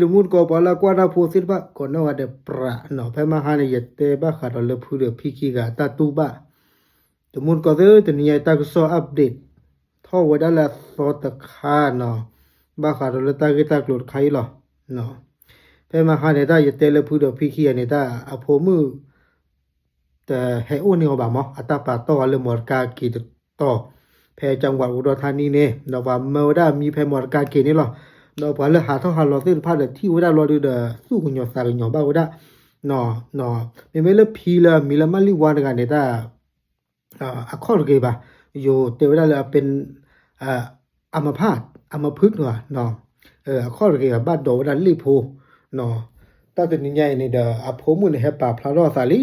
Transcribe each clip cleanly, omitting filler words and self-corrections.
ดูมุนก็ปลากว่าโพสิบะก็นว่าเดปราเนาะเพ่มาหาเนี่ยเตบะขาดเลพูเดพิกิกาตาตูบะดูมุนก็เดตนี่ตากซออัปเดตท่อวดาลาสอตคาเนาะบะขาดเลตากิตากลุดไขหรอเนาะเพ่มาหาเนี่ยตาเตเลพูเดพิกิเนี่ยตาอโพมือแต่ให้อ้วนนี่ว่ามั้งอัตปาต่อเลหมดกากีต่อแพจังหวัดอุดรธานีเนี่ยเราว่าเมื่อได้มีแพหมดกากีนี่หรอเราพอเลยหาเท่าหาเราซื้อผ้าเด็ที่ว่าได้เราดูเด้อสู้คุณยอดสายยอดบ้าว่าได้เนาะไม่เลยพีละมีละมันลิวานกันเนี่ยแต่ข้อเกี่ยวกับอยู่เทวดาเลยเป็นอัมพาตอัมพฤกษ์เนาะข้อเกี่ยวกับบ้านโดวันลิโพเนาะตาเป็นยังไงเนี่ยเด้ออภมุนเฮปาพลาโรสาลี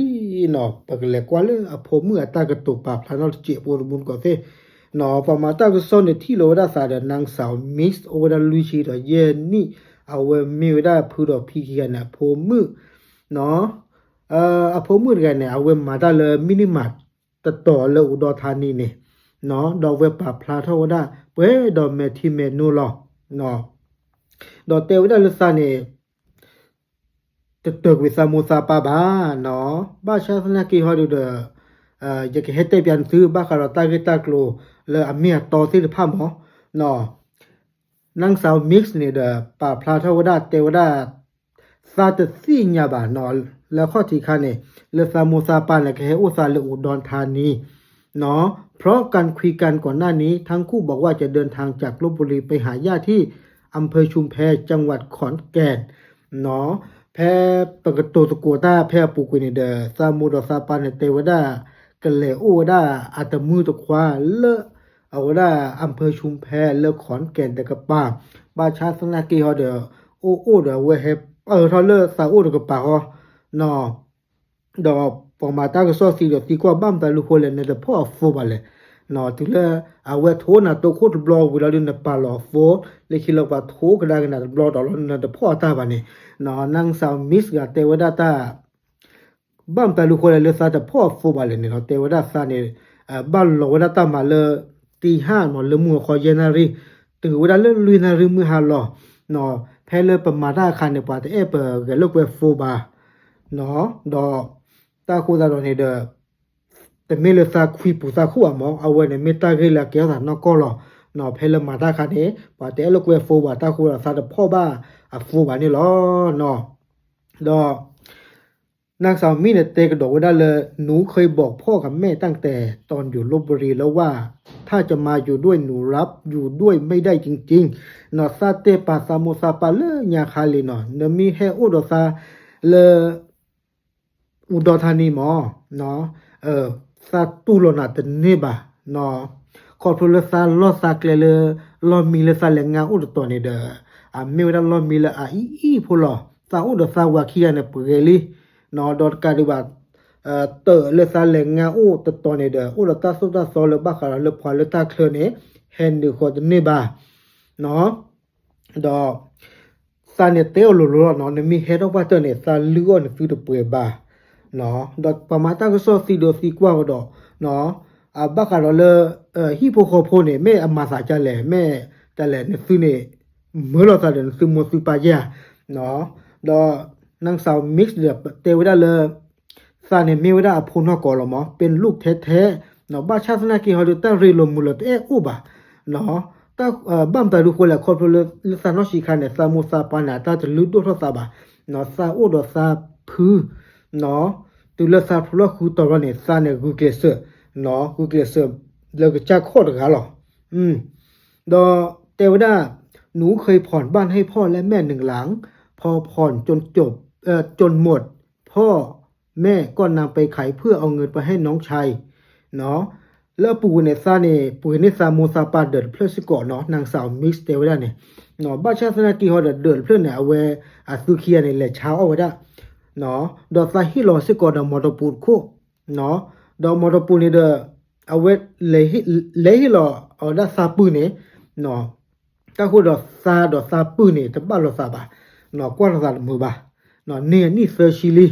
เนาะปกเลยกว่าเลยอภมุนตากระตุกปาพลาโรเจ็บปวดมุนก็เซ่เนาะพอมาตากซ้อนในที่โลดาสาเดนางสาวมิสโอวดาลุชีดเยนี่เอาเวมิวดาพูดพิกิกันนะพมุเนาะอภมุนกันเนี่ยเอาเวมาตาเลยมินิมาร์ตต่อเลยอุดรธานีเนี่ยเนาะดอกเวปาพลาโทวดาเป้ดอกเมทิเมนูลอเนาะดอกเตวดาลุสาเนี่ยตึกวิสามุสาปาบาเนาะบ้าชาสนากีฮอดูเดอยากเฮ็ดแต่เปลี่ยนซื้อบ้าคาราตากิตากโลเลยอเมียต่อสิภาพหมอเนาะนางสาวมิกซ์เนี่ยเดป่าพลาทวดาเทวดาซาตสีญาบาเนาะแล้วข้อที่คันเนี่ยเลสามุสาปาเนี่ยให้อุตสาหอุดรธานีเนาะเพราะการคุยกันก่อนหน้านี้ทั้งคู่บอกว่าจะเดินทางจากลพบุรีไปหาญาติที่อำเภอชุมแพจังหวัดขอนแก่นเนาะแพ้ปกติตะกัวตาแพ้ปูกุนเดสามุดสาปานเทวดากะเลโอดาอาตมือตะควาเลเอาดาอำเภอชุมแพเลขอนแก่นตะกะปาบาชาสนากีฮอเดโอเดเวเฮทอเลซาโอตะกะปาฮอนอดอกปอมาตากะซอซีดติกว่าบัมตะลุโคเลเนเดพ่อโฟบาเลนอตุเลอาเวโทนาโตโคตบลอวิลาดินปาลอโฟเลคิลบาโทกะดากะนาบลอดอลนเดพ่อตาบาเนนอนางสาวมิสกะเทวดาตาบ้านตาลูกคนเลยซาจะพ่อฟูบาเลยเนี่ยเทวดาซาเนี่ยบ้านเราเวลาตามมาเลยตีห้าเนาะเลยมัวคอยเยนารีถึงเวลาเลยลุยนารีมือฮาลอเนาะแพ้เลยประมาณคันเนี่ยป่าแต่เปิดเกลูกเวฟูบาเนาะดอตาคูตาโดนเนี่ยแต่ไม่เลยซาคุยปูซาคู่อ่ะมองเอาไว้เนี่ยไม่ตาเกล้าเกี่ยวกับนอกก็หรอเนาะแพ้เลยมาตาคันเนี่ยป่าแต่ลูกเวฟูบาตาคูซาจะพ่อบ้าฟูบานี่หรอเนาะดอนางสาวมีเนี่ยเตกระโดดได้เลยหนูเคยบอกพ่อกับแม่ตั้งแต่ตอนอยู่ลพบุรีแล้วว่าถ้าจะมาอยู่ด้วยหนูรับอยู่ด้วยไม่ได้จริงๆนอซาเตปาซาโมซาปาเลยญาคาลีเนาะเนมีให้อุดรซาเลอุดรธานีหมอเนาะซาตูโลนาตเนบาเนาะขอพลซาลอซาเกลเลลอมีเลซาเลงาอุดตัวนี่เด้อเมวดาลอมีละอีพลอซาอุดซาวาคียเนี่ยเปเรลีนอดอดการดิบาเตอเลซาเลงาโอตตอเนเดโอลตาสุตาซอลบาคาราเลพอลตาเคลเนเฮนดิโคตเนบาเนาะดอซาเนเตโอโลโลเนาะเนมีเฮดอปาเตเนซาลูออนฟิตเปบาเนาะดอปามาตากซอซิโดซิกวาดอเนาะบาคาราเลฮิโปโคโพเนเมอมาซาจาเลเมตะเลเนซุเนเมโลซาเดนซุโมซุปาเยเนาะดอนางสาวมิกซ์เดเทวดาเลยซาเนมิวดาอพูนฮกอลมอเป็นลูกแท้ๆเนาะบ้าชาสนากีฮอดตาเรโลมุลตอุบาเนาะตาบัมตาลูกคนละคอพลลซานอชิคาเนซามุซาปานาตาจะลุดโดทซาบาเนาะซาโอดซาพือเนาะตุลซาพลคูตอรเนซาเนกูเกเซเนาะกูเกเซเลกจะโคตรกาหรอดอเทวดาหนูเคยผ่อนบ้านให้พ่อและแม่หนึ่งหลังพอผ่อนจนจบจนหมดพ่อแม่ก็นำไปขายเพื่อเอาเงินไปให้น้องชายเนาะแล้วปู่เนี่ยซาเนี่ยปู่เนี่ยซาโมซาปาเดินเพลสก่อนเนาะนางสาวมิสเตวดาเนี่ยเนาะบ้าชาสนากีฮอเดินเพลเนี่ยเอาไว้สุเคียเนี่ยแหละเช้าเอาไว้ได้เนาะดอกซาฮิโลสิก่อนดอกมอตปูดคู่เนาะดอกมอตปูเนี่ยเดอเอาไว้เลฮิโลเอาได้ซาปืนเนี่ยเนาะก็คือดอกซาปืนเนี่ยจะบ้าลอซาบะเนาะกว่าซามือบะเนาะเนี่ยนี่เซอร์ชิลี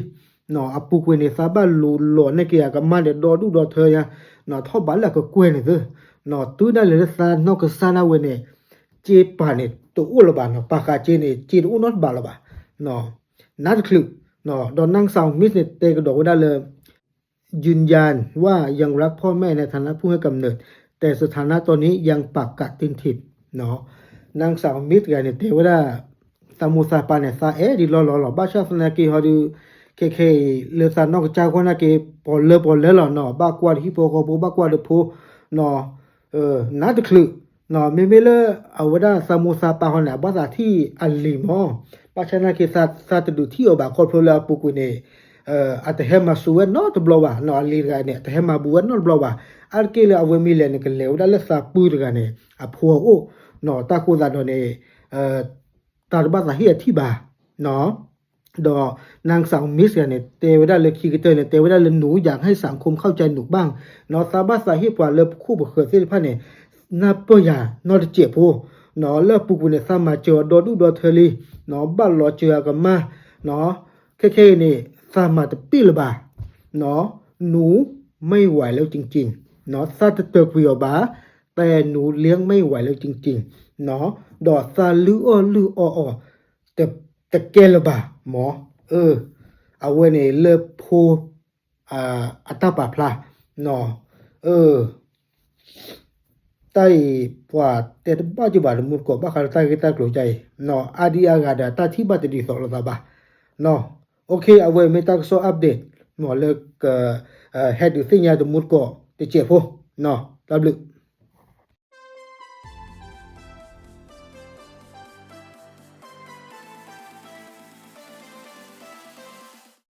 เนาะอปุกเวเนี่ยซาบะลูหลอนเนี่ยเกี่ยกับมาเดดอดูดอเธอเนี่ยเนาะท่อบ้านละก็กวนเนี่ยเนาะตู้ได้เลยซาเนาะก็ซานาเวเนี่ยเจปาเนี่ย ตัวอ้วนละบาเนาะปากกาเจนี่จีนอ้วนนอตบาละบาเนาะนัดคลึเนาะดอนนั่งสาวมิสเนี่ยเตกระดกได้เลยยืนยันว่ายังรักพ่อแม่ในฐานะผู้ให้กำเนิดแต่สถานะตอนนี้ยังปากกัดตินถิบเนาะนางสาวมิสกันเนี่ยเทวดาตามูซาปาเนี่ยซาดีรอบ้าชาสนากีฮอดูเคเลซานอกจากว่านะเกปอลเลหรอเนาะบ้ากว่าฮิโปโกโบบ้ากว่าเดโพเนาะนัดคลึเนาะเมเลอาวดาซามูซาปาฮอนะบ้าซาที่อัลลิมอบ้าชนะเกซาตดูที่อบาคอลโพลาปุกุเนอัตเฮมาสุเวนอตบลาวาเนาะลีกาเนี่ยตเฮมาบุวนอตบลาวาอาร์เกเลอเวมิเลนกเลวดาเลซาปูดกันเนี่ยอพัวโอเนาะตาโคซาโดเนี่ยตาบ้าซาเฮียที่บาเนาะดอนางสาวมิสเนี่ยเตวดาเลยคีกเตอร์เนี่ยเตวดาเลยหนูอยากให้สังคมเข้าใจหนูบ้างเนาะซาบาซาเฮียปว่าเลคู่บ่เคยสิพันเนี่ยนาปยานอเจ็บโพเนาะเลปุกุเนี่ยซามาเจอดอดูดอเทลีเนาะบัลลอเจอกันมาเนาะเคนี่ซามาตะปีละบาเนาะหนูไม่ไหวแล้วจริงๆเนาะซาตะเตกวิอบาแต่หนูเลี้ยงไม่ไหวแล้วจริงๆเนาะดอซาลืออแต่แกละบาหมอเอาไว้ในเลิโพอัตตาปาพลาเนาะไต้ปว่าแต่บ้าจุบาลมุดก็บ้าคาร์ตากิตากลัวใจเนาะอาดีอากาดาตาที่บัตรดีสอลตาบาเนาะโอเคเอาไว้ไม่ตักโซอัปเดตหมอเลิกเฮดดูสิญญาดมุดก็ติเจ็บพอเนาะตับลึก